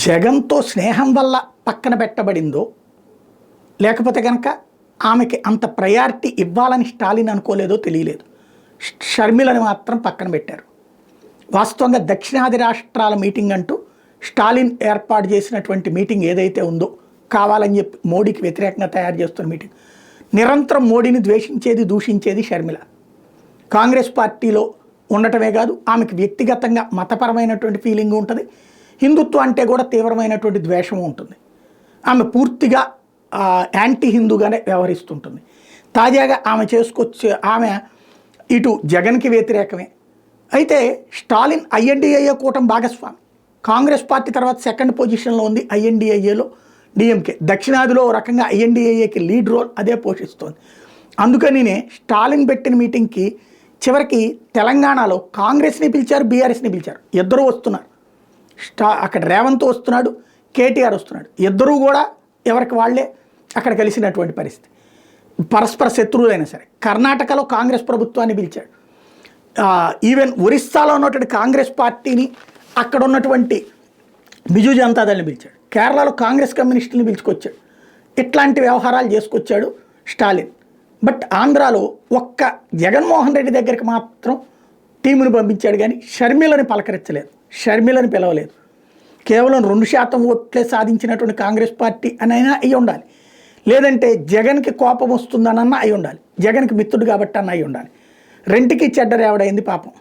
జగన్తో స్నేహం వల్ల పక్కన పెట్టబడిందో లేకపోతే కనుక ఆమెకి అంత ప్రయారిటీ ఇవ్వాలని స్టాలిన్ అనుకోలేదో తెలియలేదు. షర్మిలని మాత్రం పక్కన పెట్టారు. వాస్తవంగా దక్షిణాది రాష్ట్రాల మీటింగ్ అంటూ స్టాలిన్ ఏర్పాటు చేసినటువంటి మీటింగ్ ఏదైతే ఉందో, కావాలని చెప్పి మోడీకి వ్యతిరేకంగా తయారు చేస్తున్న మీటింగ్, నిరంతరం మోడీని ద్వేషించేది దూషించేది షర్మిల. కాంగ్రెస్ పార్టీలో ఉండటమే కాదు, ఆమెకు వ్యక్తిగతంగా మతపరమైనటువంటి ఫీలింగ్ ఉంటుంది, హిందుత్వం అంటే కూడా తీవ్రమైనటువంటి ద్వేషం ఉంటుంది. ఆమె పూర్తిగా యాంటీ హిందూగానే వ్యవహరిస్తుంటుంది. తాజాగా ఆమె ఇటు జగన్కి వ్యతిరేకమే. అయితే స్టాలిన్ ఐఎన్డిఏ కూటమి భాగస్వామి. కాంగ్రెస్ పార్టీ తర్వాత సెకండ్ పొజిషన్లో ఉంది ఐఎన్డిఏలో డిఎంకే. దక్షిణాదిలో రకంగా ఐఎన్డిఏకి లీడ్ రోల్ అదే పోషిస్తోంది. అందుకనినే స్టాలిన్ పెట్టిన మీటింగ్కి చివరికి తెలంగాణలో కాంగ్రెస్ని పిలిచారు, బీఆర్ఎస్ని పిలిచారు. ఇద్దరూ వస్తున్నారు. అక్కడ రేవంత్ వస్తున్నాడు, కేటీఆర్ వస్తున్నాడు. ఇద్దరూ కూడా ఎవరికి వాళ్ళే అక్కడ కలిసినటువంటి పరిస్థితి. పరస్పర శత్రువులైనా సరే. కర్ణాటకలో కాంగ్రెస్ ప్రభుత్వాన్ని పిలిచాడు. ఈవెన్ ఒరిస్సాలో ఉన్నటువంటి కాంగ్రెస్ పార్టీని, అక్కడ ఉన్నటువంటి బిజు జనతాదళ్ని పిలిచాడు. కేరళలో కాంగ్రెస్ కమ్యూనిస్టుని పిలుచుకొచ్చాడు. ఇట్లాంటి వ్యవహారాలు చేసుకొచ్చాడు స్టాలిన్. బట్ ఆంధ్రాలో ఒక్క జగన్మోహన్ రెడ్డి దగ్గరికి మాత్రం టీముని పంపించాడు, కానీ షర్మిలని పలకరించలేదు, షర్మిలని పిలవలేదు. కేవలం 2% ఓట్లే సాధించినటువంటి కాంగ్రెస్ పార్టీ అనైనా అయి ఉండాలి, లేదంటే జగన్కి కోపం వస్తుందనన్నా అయి ఉండాలి, జగన్కి మిత్రుడు కాబట్టి అన్న అయి ఉండాలి. రెంటికి చెడ్డ రేవడైంది పాపం.